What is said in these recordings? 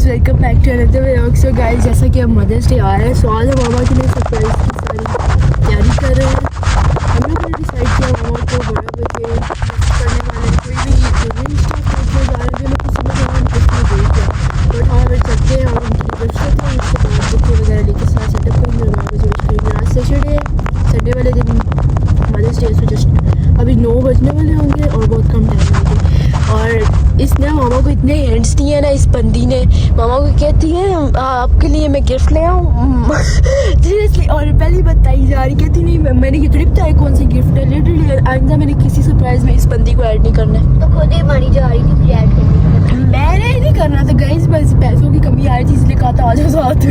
Welcome back to another vlog. So guys, जैसा कि अब मदर्स डे आ रहा है, सो आज हम मामा के लिए सरप्राइज की सारी तैयारी कर रहे हैं। हम लोग ने डिसाइड किया मामा को 12 बजे करने वाले कोई भी इवेंट स्टार्ट करने जा रहे थे, लोग किसी में हम गिफ्ट में दे दिया। बट हाँ, अगर चलते हैं और उनकी गिफ्ट करते हैं, उसके बाद बुके वगैरह लेके साथ सेटअप करेंगे और 12 बजे करेंगे। आज सैटरडे, संडे वाले दिन मदर्स डे, सो जस्ट अभी 9 बजने वाले होंगे और बहुत कम टाइम होंगे। और इसने मामा को इतने हैंड्स दिए हैं ना, इस बंदी ने मामा को कहती है आपके लिए मैं गिफ्ट ले आऊँ सीरियसली। और पहले बताई जा रही, कहती नहीं मैंने ये ट्रिप बताया कौन सी गिफ्ट है। लिटरली आइंदा मैंने किसी सरप्राइज में इस बंदी को ऐड नहीं करना है। तो खुद ही मानी जा रही थी ऐड करने। मैंने नहीं करना था गाइस, बस पैसों की कमी आ रही थी इसलिए कहा था आ जाओ साथ।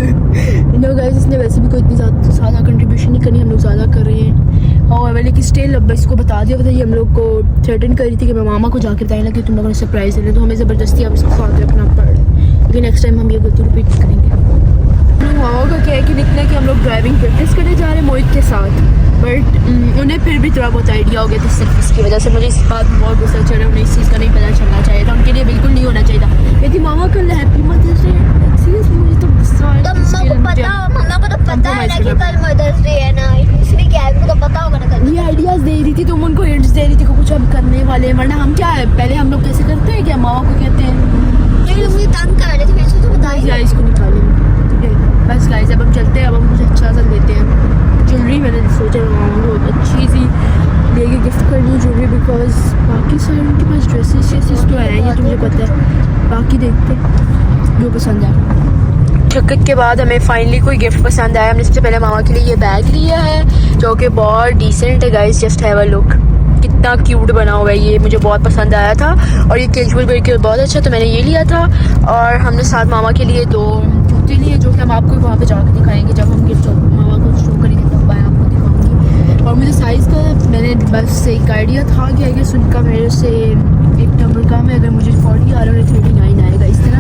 नो गाइस, इसने वैसे भी कोई इतनी ज़्यादा कंट्रीब्यूशन नहीं करनी, हम लोग ज़्यादा कर रहे हैं। और मैंने कि स्टिल अब इसको बता दिया बताइए, हम लोग को थ्रेटन करी थी कि मैं मामा को जाके बताया ना कि तुम लोगों ने सरप्राइज देना, तो हमें ज़बरदस्ती अब इसको साथ रखना पड़ रहा है। लेकिन नेक्स्ट टाइम हम ये गलती रिपीट नहीं करेंगे। मामा का क्या है कि निकला कि हम लोग ड्राइविंग प्रैक्टिस करने जा रहे हैं मोहित के साथ, बट उन्हें फिर भी थोड़ा बहुत आइडिया हो गया था सिर्फ इसकी वजह से। मुझे इस बात में बहुत गुस्सा चढ़ा, उन्हें इस चीज़ का नहीं पता चलना चाहिए था, उनके लिए बिल्कुल नहीं होना चाहिए था। कहती मामा कल हैप्पी मदर्स डे, सीरियसली मुझे तो गुस्सा आया। मम्मा को तो पता है ना कि कल मदर्स डे है ना, इसलिए क्या है, उनको तो पता होगा ना कल। ये आइडियाज दे रही थी, तुम उनको हिंट्स दे रही थी कि कुछ हम करने वाले हैं, वरना हम क्या है पहले हम लोग कैसे करते हैं, क्या मामा को कहते हैं। लेकिन मुझे तंग कर रहे थे, वैसे तो बताइए गाइस इसको निकालेंगे। बस गाइस अब हम चलते हैं, अब हम कुछ अच्छा सा लेते हैं। ज्वेलरी मैंने सोचा मामा को बहुत अच्छी सी लेके गिफ्ट करनी है ज्वेलरी, बिकॉज बाकी सारे उनके पास ड्रेसेस तो हैं, ये तो मुझे पता है। बाकी देखते हैं जो पसंद है। टिकट के बाद हमें फाइनली कोई गिफ्ट पसंद आया। हमने सबसे पहले मामा के लिए ये बैग लिया है जो कि बहुत डिसेंट है guys, just have a look, कितना क्यूट बना हुआ है, ये मुझे बहुत पसंद आया था। और ये कैजुअल वेयर के बहुत अच्छा, तो मैंने ये लिया था। और हमने साथ मामा के लिए 2 जूते लिए जो कि हम आपको वहाँ पे जाकर दिखाएंगे, जब हम गिफ्ट मामा को शो करेंगे तब मैं आपको दिखाऊंगी। और मुझे साइज़ का मैंने बस एक आइडिया था कि अगर उनका मेरे से 1 नंबर कम है, अगर मुझे 40 आ रहा है 39 आएगा, इस तरह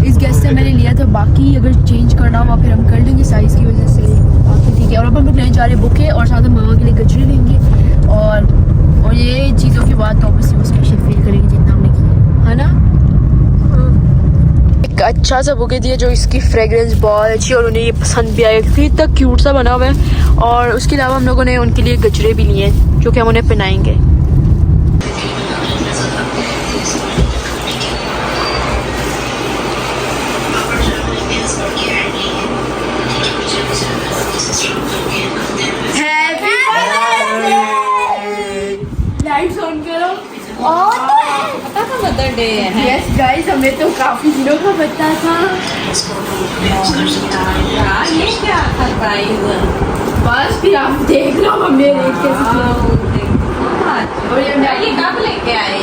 इस गैस से मैंने लिया था। बाकी अगर चेंज करना हुआ फिर हम कर लेंगे साइज़ की वजह से, बाकी ठीक है। और अब हम लोग लेने जा रहे हैं बुके और साथ में मामा के लिए गजरे लेंगे। और ये चीज़ों के बाद तो ऑब्वियसली वो स्पेशल फील करेंगे जितना हमने किया है ना। एक अच्छा सा बुके दिया जो इसकी फ्रेग्रेंस बहुत अच्छी, और उन्हें ये पसंद भी आया क्योंकि इतना क्यूट सा बना हुआ है। और उसके अलावा हम लोगों ने उनके लिए गजरे भी लिए हैं जो कि हम उन्हें पहनाएंगे। लाइट्स ऑन करो। पता था मदर डे है। यस गाइस, हमें तो काफी दिनों का पता था। ये क्या सरप्राइज, बस फिर आप देख लो हमने और ये कब लेके आए?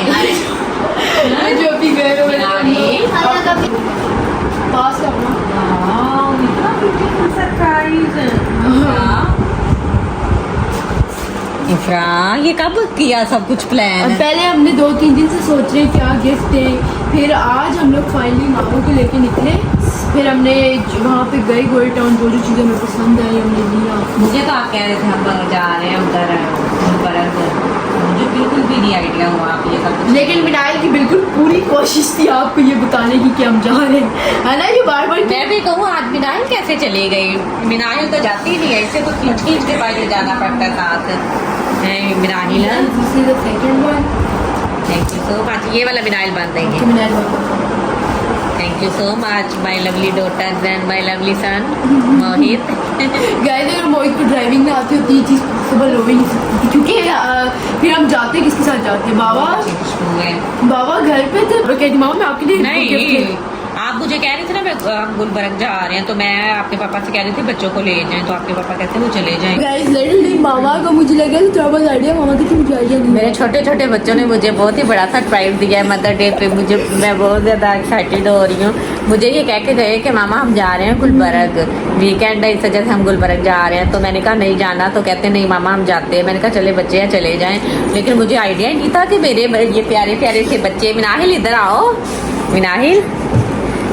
जो भी गए पास करना सरप्राइज। इफ्रा, ये कब किया सब कुछ प्लान? पहले हमने 2-3 दिन से सोच रहे क्या गिफ्ट दे, फिर आज हम लोग फाइनली मामू को लेके निकले। फिर हमने वहाँ पे गए गोल्ड टाउन, जो चीज़ें हमें पसंद आई हमने लिया। मुझे तो आप कह रहे थे हम जा रहे हैं उधर, मुझे बिल्कुल भी नहीं आइडिया हुआ आप ये सब। लेकिन मिनाइल की बिल्कुल पूरी कोशिश थी आपको ये बताने की कि हम जा रहे हैं, है ना। ये बार बार मैं भी कहूँ आज मिनाइल कैसे चले गई, मिनाइल तो जाती ही नहीं है, इसे तो खींच के पास जाना पड़ता है साथ। मिनाइल थैंक यू सो मच, ये वाला मिनाइल बांध देंगे। Thank you so much my lovely daughters and my lovely son Mohit. Guys, अगर मोहित को ड्राइविंग ना आती होती ये चीज़ पॉसिबल हो ही नहीं सकती, क्योंकि फिर हम जाते किसके साथ जाते। बाबा घर पे थे, कहती मामा मैं आपके लिए नहीं, आप मुझे कह रहे थे ना मैं हम गुलबर्ग जा रहे हैं, तो मैं आपके पापा से कह रही थी बच्चों को ले जाएं, तो आपके पापा कहते हैं वो चले जाएं। गाइस लिटरली मामा को मुझे लगा थोड़ा बहुत आइडिया, मामा की मुझे आइडिया नहीं। मेरे छोटे छोटे बच्चों ने मुझे बहुत ही बड़ा सरप्राइज दिया है मदर डे पे। मैं बहुत ज़्यादा एक्साइटेड हो रही हूँ। मुझे ये कह के गए कि मामा हम जा रहे हैं गुलबर्ग, वीकेंड है इस वजह से हम गुलबर्ग जा रहे हैं। तो मैंने कहा नहीं जाना, तो कहते नहीं मामा हम जाते हैं। मैंने कहा चले बच्चे हैं चले जाएँ, लेकिन मुझे आइडिया ही नहीं था कि मेरे ये प्यारे प्यारे से बच्चे, मिनाहिल इधर आओ, मिनाहिल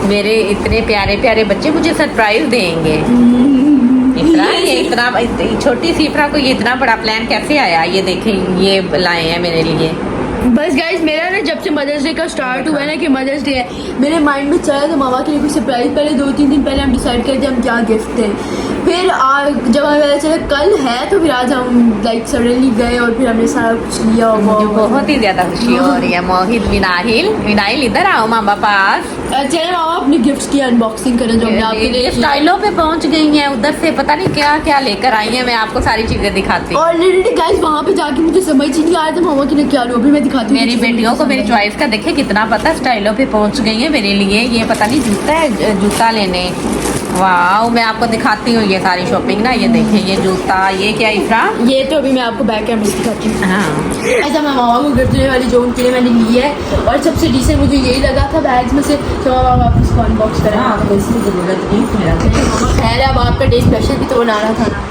मेरे इतने प्यारे प्यारे बच्चे मुझे सरप्राइज देंगे। इतना छोटी सी इफ्रा को ये इतना बड़ा प्लान कैसे आया? ये देखें, ये लाए हैं मेरे लिए। बस गाइज मेरा ना जब से मदर्स डे का स्टार्ट हुआ है ना कि मदर्स डे है, मेरे माइंड में चला तो मामा के लिए कुछ सरप्राइज। पहले 2-3 दिन पहले हम डिसाइड करते हम क्या गिफ्ट दें। फिर जब हमें पता चला कल है तो फिर आज हम लाइक सडनली गए और फिर हमने सारा कुछ लिया। मुझे बहुत ही ज्यादा खुशी हो रही है। मोहित, विनाइल इधर आओ मामा पास। चले मामा अपने गिफ्ट की अनबॉक्सिंग करें जो हमने आपके लिए स्टाइलों पे पहुंच गई हैं। उधर से पता नहीं क्या क्या लेकर आई हैं। मैं आपको सारी चीजें दिखाती हूँ। ऑलरेडी गाइस वहाँ पे जाके मुझे समझ ही नहीं आया था मामा के लिए क्या लूं। अभी मैं दिखाती हूँ मेरी बेटियों को मेरी चॉइस का देखे कितना पता। स्टाइलों पे पहुंच गई है मेरे लिए। ये पता नहीं जूता है, जूता लेने। वाह, मैं आपको दिखाती हूँ ये सारी शॉपिंग ना। ये देखें, ये जूता, ये क्या इफ्रा, ये तो अभी मैं आपको बैक कैमरे से दिखाती हूँ। हाँ, ऐसा मैं मामा को गिफ्ट देने वाली जो उनके लिए मैंने ली है और सबसे डिसेंट मुझे यही लगा था बैग्स में से। तो मामा आप इसको अनबॉक्स करें। आपको इसकी जरूरत नहीं मेरा। मामा खैर अब आपका डे स्पेशल भी तो बनाना था ना।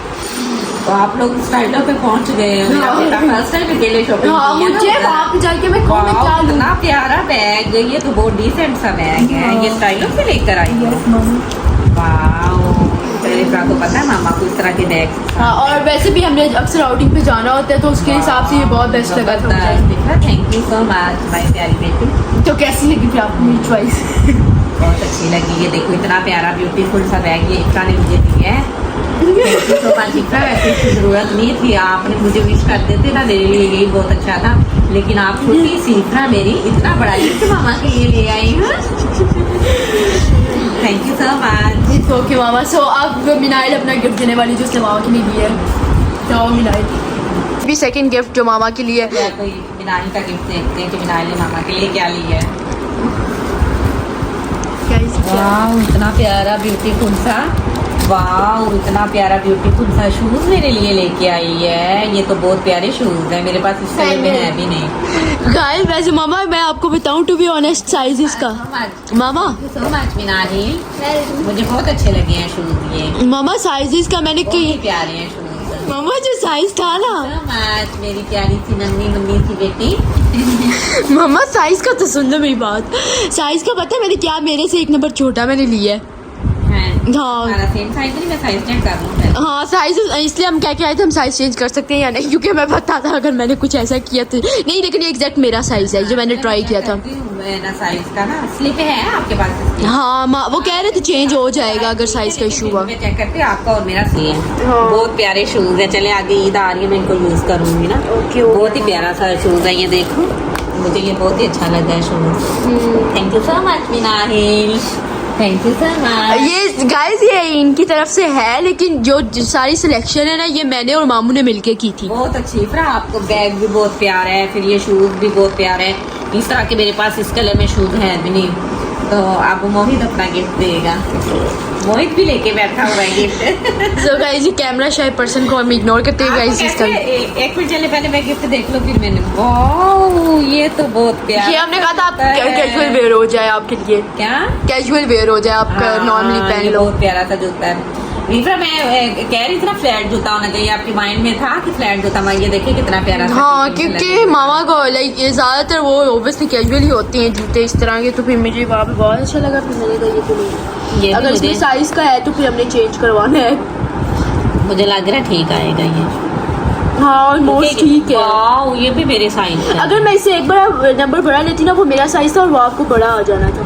तो आप लोग स्टाइलों पे पहुंच गए हैं। मेरा बेटा फर्स्ट टाइम अकेले शॉपिंग हाँ, की है ना मुझे उधर। वहाँ पे जाके मैं कौन क्या लूँ। इतना प्यारा बैग, ये तो बहुत डिसेंट सा बैग है। ये स्टाइलों से लेकर आई है। वाओ, मेरे फ्रा को पता है मामा को इस तरह के बैग। हाँ, और वैसे भी हमने अक्सर आउटिंग पे जाना होता है तो उसके हिसाब से ये बहुत बेस्ट लगा था मुझे। Thank you so much my प्यारी बेटी। तो कैसी लगी फिर आपको मेरी चॉइस? बहुत अच्छी लगी। ये देखो इतना प्यारा ब्यूटीफुल सा बैग ये इफ्रा ने मुझे दिया है। Thank you so much इफ्रा। ऐसे इसकी जरूरत नहीं थी, आपने मुझे विश कर देते ना, मेरे लिए यही बहुत अच्छा था। लेकिन आप छोटी सी इफ्रा मेरी इतना बड़ा गिफ्ट मामा के लिए ले आई हैं। Thank you so much. Okay मामा। सो अब मिनाइल अपना गिफ्ट देने वाली जो उसने मामा के लिए दी है। तो मिनाइल भी सेकंड गिफ्ट जो मामा के लिए या कोई मिनाइल का गिफ्ट देखते हैं कि मिनाइल ने मामा के लिए क्या लिया है। वाह, इतना प्यारा ब्यूटीफुल सा, वाह इतना प्यारा ब्यूटीफुल सा शूज मेरे लिए लेके आई है। ये तो बहुत प्यारे शूज है, मेरे पास इस साइज में है भी नहीं। गाइस वैसे मामा मैं आपको बताऊं टू बी ऑनेस्ट साइज इसका मामा सो मच मिनाहिल, मुझे बहुत अच्छे लगे हैं शूज ये। मामा साइजेस का मैंने बहुत ही कही प्यारे हैं शूज। मामा जो साइज था ना सो मच मेरी प्यारी सी नन्ही नन्ही सी बेटी। मामा साइज का तो सुन लो मेरी बात। साइज का पता है मैंने क्या, मेरे से 1 नंबर छोटा मैंने लिया है। हाँ हमारा सेम साइज नहीं, मैं साइज चेंज कर लूँ। हाँ साइज इसलिए हम क्या आए थे हम साइज चेंज कर सकते हैं या नहीं, क्योंकि मैं पता था अगर मैंने कुछ ऐसा किया तो नहीं, लेकिन एग्जैक्ट मेरा साइज है जो मैंने ट्राई किया था। ना साइज का ना स्लिप है आपके पास? हाँ वो कह रहे थे चेंज हो जाएगा अगर साइज का इशू हुआ। मैं चेक करती हूँ आपका और मेरा सेम। हाँ। बहुत प्यारे शूज है। चले आगे ईद आ रही है, मैं इनको यूज करूंगी ना। ओके, बहुत ही प्यारा सा शूज है ये, देखो मुझे ये बहुत ही अच्छा लगा है shoes. Thank you so much Minahil, thank you so much. ये गाइस ये इनकी तरफ से है, लेकिन जो सारी सिलेक्शन है ना ये मैंने और मामू ने मिलके की थी। बहुत अच्छी फ्रा, आपको बैग भी बहुत प्यारा है, फिर ये शूज भी बहुत प्यारा है। इस तरह के मेरे पास इस कलर में शूज है भी नहीं, तो आप मोहित अपना गिफ्ट देगा। मोहित भी लेके बैठा हुआ है गिफ्ट। सो गाइस ये कैमरा शाय पर्सन को हम इग्नोर करते हैं गाइस इस टाइम। एक मिनट चले पहले मैं गिफ्ट देख लो फिर मैंने। वाओ ये तो बहुत प्यारा। ये हमने कहा था आप कैजुअल वेयर हो जाए आपके लिए, क्या कैजुअल वेयर हो जाए आपका, नॉर्मली पहन ये लो। बहुत प्यारा सा जूता है। इफ्रा मैं कह रही थी ना फ्लैट जूता होना चाहिए, आपके माइंड में था कि फ्लैट जूता। मैं ये देखिए कितना प्यारा सा हाँ फिटिंग से क्योंकि मामा को लाइक ज्यादातर वो ओब्वियसली कैजुअल ही होते हैं जूते इस तरह के, तो फिर मुझे वहाँ पे बहुत अच्छा लगा। फिर मैंने कहा ये तो नहीं, ये अगर इसमें साइज का है तो फिर हमने चेंज करवाना है। मुझे लग रहा है ठीक आएगा ये। हाँ ऑलमोस्ट ठीक है। वाओ ये भी मेरे साइज का। अगर मैं इससे एक बार नंबर बढ़ा लेती ना, वो मेरा साइज था और वो आपको बड़ा आ जाना था।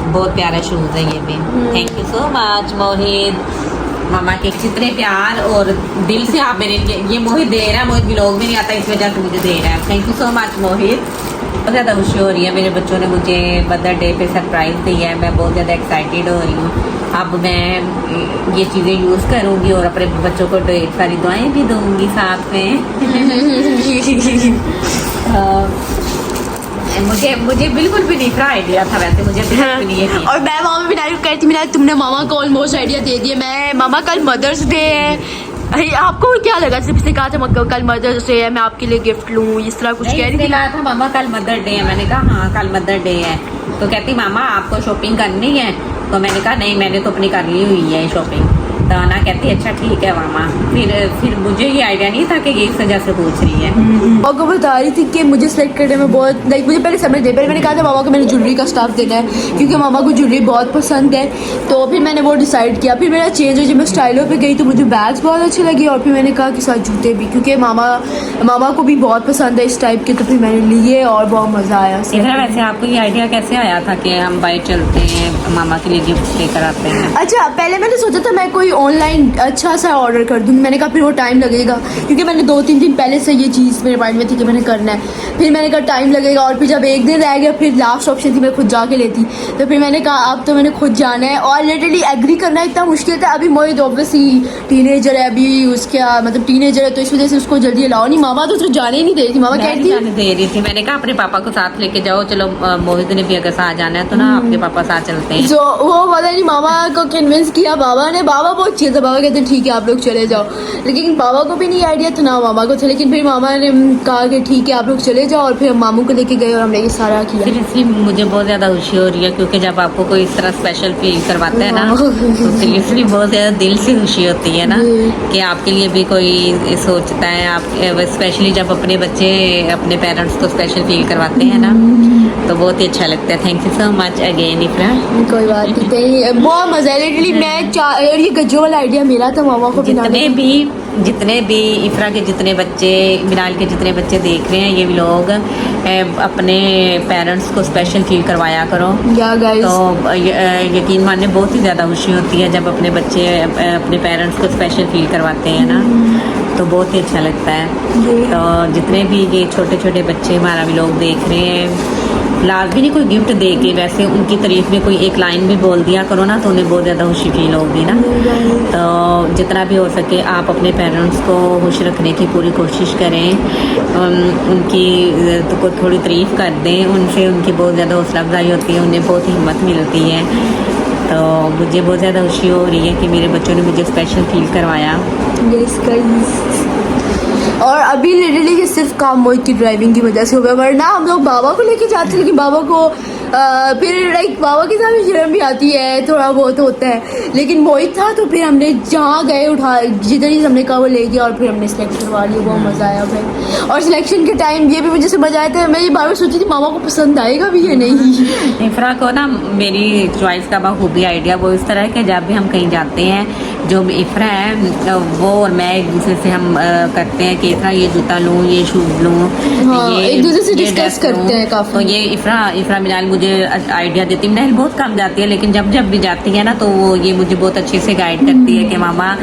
बहुत प्यारा शूज है ये भी। थैंक यू सो मच मोहित। मामा के जितने प्यार और दिल से आप मेरे लिए, ये मोहित दे रहा है, मोहित व्लॉग में नहीं आता इस वजह से मुझे दे रहा है। थैंक यू सो मच मोहित। बहुत ज़्यादा खुशी हो रही है, मेरे बच्चों ने मुझे मदर डे पे सरप्राइज़ दी है। मैं बहुत ज़्यादा एक्साइटेड हो रही हूँ। अब मैं ये चीज़ें यूज़ करूँगी और अपने बच्चों को ढेर सारी दुआएं भी दूँगी साथ में। मुझे बिल्कुल भी नहीं था आइडिया था, वैसे मुझे बिल्कुल भी नहीं है। और मैं मामा विनायक कह रही थी विनायक तुमने मामा को ऑलमोस्ट आइडिया दे दिया। मैं मामा कल मदर्स डे है, अरे आपको क्या लगा जब इसने कहा था कल मदर्स डे है मैं आपके लिए गिफ्ट लूँ, इस तरह कुछ कह रही थी? कहा था मामा कल मदर डे है, मैंने कहा हाँ कल मदर डे है। तो कहती मामा आपको शॉपिंग करनी है, तो मैंने कहा नहीं मैंने तो अपनी कर ली हुई है शॉपिंग। तो ना कहती अच्छा ठीक है मामा। फिर मुझे ये आइडिया नहीं था कि ये इस वजह से पूछ रही है। और को बता रही थी कि मुझे सेलेक्ट करने में बहुत लाइक मुझे पहले समझ नहीं, पहले मैंने कहा था मामा को मैंने ज्वेलरी का स्टाफ देना है क्योंकि मामा को ज्वेलरी बहुत पसंद है। तो फिर मैंने वो डिसाइड किया। फिर मेरा चेंज हो, जब मैं स्टाइलों पे गई तो मुझे बैग्स बहुत अच्छे लगे और फिर मैंने कहा कि साथ जूते भी, क्योंकि मामा को भी बहुत पसंद है इस टाइप के। तो फिर मैंने लिए और बहुत मज़ा आया। इधर वैसे आपको ये आइडिया कैसे आया था कि हम बाइक चलते हैं मामा के लिए गिफ्ट लेकर आते हैं? अच्छा, पहले मैंने सोचा था मैं कोई ऑनलाइन अच्छा सा ऑर्डर कर दूँगी। मैंने कहा फिर वो टाइम लगेगा क्योंकि मैंने 2-3 दिन पहले से ये चीज़ मेरे माइंड में थी कि मैंने करना है। फिर मैंने कहा टाइम लगेगा और फिर जब एक दिन रह गया फिर लास्ट ऑप्शन थी मैं खुद जाके लेती। तो फिर मैंने कहा अब तो मैंने खुद जाना है। और लिटरली एग्री करना इतना मुश्किल था। अभी मोहित ऑब्वियसली टीनेजर है, अभी उसके मतलब टीनेजर है तो इस वजह से उसको जल्दी अलाउ नहीं। मामा तो उसको जाने ही नहीं दे रही थी। मामा कहती जाने दे रही थी। मैंने कहा अपने पापा को साथ लेके जाओ, चलो मोहित ने भी अगर साथ जाना है तो ना आपके पापा साथ चलते हैं। तो वो पता नहीं मामा को कन्विंस किया बाबा ने। बाबा बहुत चिल था, बाबा कहते ठीक है आप लोग चले जाओ। लेकिन बाबा को भी नहीं आइडिया था ना मामा को था। लेकिन फिर मामा ने कहा कि ठीक है आप लोग चले जाओ और फिर हम मामू को लेके गए और हमने ये सारा किया। सीरियसली मुझे बहुत ज़्यादा खुशी हो रही है क्योंकि जब आपको कोई इस तरह स्पेशल फील करवाता है ना तो सीरियसली बहुत ज़्यादा दिल से खुशी होती है ना कि आपके लिए भी कोई सोचता है। आप स्पेशली जब अपने बच्चे अपने पेरेंट्स को स्पेशल फील करवाते हैं ना तो बहुत ही अच्छा लगता है। Thank you so much again इफ्रा। कोई बात नहीं, बहुत मजा है। लिटरली मैं और ये गज्जो वाला आइडिया मेरा था मामा को। जितने भी इफ्रा के जितने बच्चे, मिनाल के जितने बच्चे देख रहे हैं ये लोग अपने पेरेंट्स को स्पेशल फील करवाया करो। तो यकीन माने बहुत ही ज़्यादा खुशी होती है जब अपने बच्चे अपने पेरेंट्स को स्पेशल फील करवाते हैं ना तो बहुत ही अच्छा लगता है। तो जितने भी ये छोटे छोटे बच्चे हमारा भी लोग देख रहे हैं, लाजमी नहीं कोई गिफ्ट दे के, वैसे उनकी तारीफ में कोई एक लाइन भी बोल दिया करो ना तो उन्हें बहुत ज़्यादा खुशी फील होगी ना। तो जितना भी हो सके आप अपने पेरेंट्स को खुश रखने की पूरी कोशिश करें। उनकी तो को थोड़ी तारीफ़ कर दें, उनसे उनकी बहुत ज़्यादा हौसला अफजाई होती है, उन्हें बहुत हिम्मत मिलती है। तो मुझे बहुत ज़्यादा खुशी हो रही है कि मेरे बच्चों ने मुझे स्पेशल फील करवाया। और अभी लिटरली सिर्फ काम मोहित की ड्राइविंग की वजह से हो गया, वरना हम लोग बाबा को लेके जाते, लेकिन बाबा को फिर लाइक बाबा के साथ शर्म भी आती है, थोड़ा बहुत होता है। लेकिन मोहित था तो फिर हमने जहाँ गए उठा जिधर ही हमने कहा वो ले गया और फिर हमने सिलेक्ट करवा लिया। बहुत मज़ा आया फिर। और सिलेक्शन के टाइम ये भी मुझे समझ आया था, मैं ये बार बार सोची थी मामा को पसंद आएगा भी या नहीं। इफ्रा को ना मेरी चॉइस का बखूबी आइडिया वो इस तरह है कि जब भी हम कहीं जाते हैं, जो इफ्रा है वो और मैं एक दूसरे से हम करते हैं कि इफ्रा ये जूता लूँ, ये शूज लूँ, ये एक दूसरे से डिस्कस करते हैं काफ़ी। तो ये इफ्रा मिनाल मुझे आइडिया देती है। मिनाल बहुत कम जाती है लेकिन जब भी जाती है ना तो वो ये मुझे बहुत अच्छे से गाइड करती है कि मामा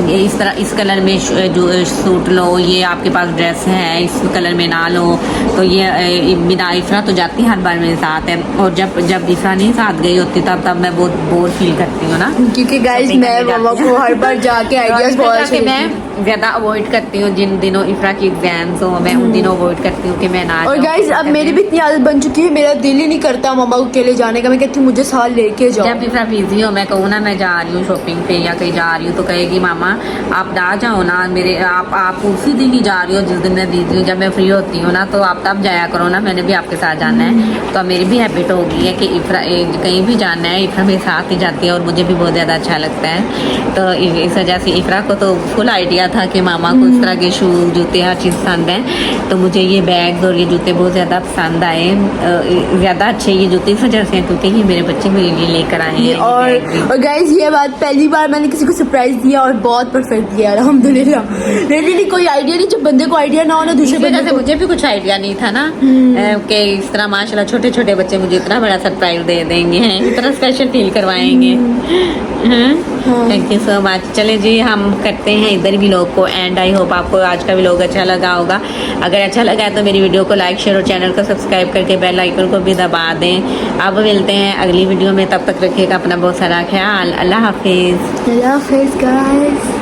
ये इस तरह इस कलर में जो सूट लो, ये आपके पास ड्रेस है इस कलर में ना लो। तो ये बिना इफ्रा तो जाती है हर बार मेरे साथ है। और जब इफ्रा नहीं साथ गई होती तब मैं बहुत बोर फील करती हूँ ना, क्योंकि गाइस मैं मामा को हर बार जाके आइडियाज बहुत मैं ज़्यादा अवॉइड करती हूँ। जिन दिनों इफ्रा की एग्जाम्स हो मैं उन दिनों अवॉइड करती हूँ कि मैं ना। और गाइस अब मेरी भी इतनी आदत बन चुकी है, मेरा दिल ही नहीं करता मामा को अकेले जाने का। मैं कहती हूँ मुझे साथ लेके जाओ। जब इफ्रा बिजी हो मैं कहूँ ना मैं जा रही हूँ शॉपिंग पे या कहीं जा रही हूँ तो कहेगी मामा आप ना जाओ ना, मेरे आप उसी दिन ही जा रही हो जिस दिन मैं बिजी हूँ। जब मैं फ्री होती हूँ ना तो आप तब जाया करो ना, मैंने भी आपके साथ जाना है। तो मेरी भी हैबिट हो गई है कि इफ्रा कहीं भी जाना है इफ्रा मेरे साथ ही जाती है और मुझे भी बहुत ज़्यादा अच्छा लगता है। तो इस वजह से इफ्रा को तो फुल आइडिया था कि मामा को इस तरह के शूज जूते हर चीज़ पसंद है। तो मुझे ये बैग्स और ये जूते बहुत ज़्यादा पसंद आए, ज़्यादा अच्छे ये जूते इस वजह से हैं क्योंकि ये मेरे बच्चे मेरे लिए लेकर आए हैं। और गाइस ये बात पहली बार मैंने किसी को सरप्राइज दिया और बहुत परफेक्ट दिया अल्हम्दुलिल्लाह। रियली कोई आइडिया नहीं, जब बंदे को आइडिया ना हो ना दूसरे बंदे को। मुझे भी कुछ आइडिया नहीं था ना कि इस तरह माशाल्लाह छोटे छोटे बच्चे मुझे इतना बड़ा सरप्राइज दे देंगे, इतना स्पेशल फील करवाएंगे। Thank you so much. चले जी हम करते हैं इधर व्लॉग को एंड। आई होप आपको आज का व्लॉग अच्छा लगा होगा। अगर अच्छा लगा है तो मेरी वीडियो को लाइक शेयर और चैनल को सब्सक्राइब करके बेल आइकन को भी दबा दें। अब मिलते हैं अगली वीडियो में, तब तक रखिएगा अपना बहुत सारा ख्याल। अल्लाह हाफिज़। अल्लाह हाफिज़ गाइस।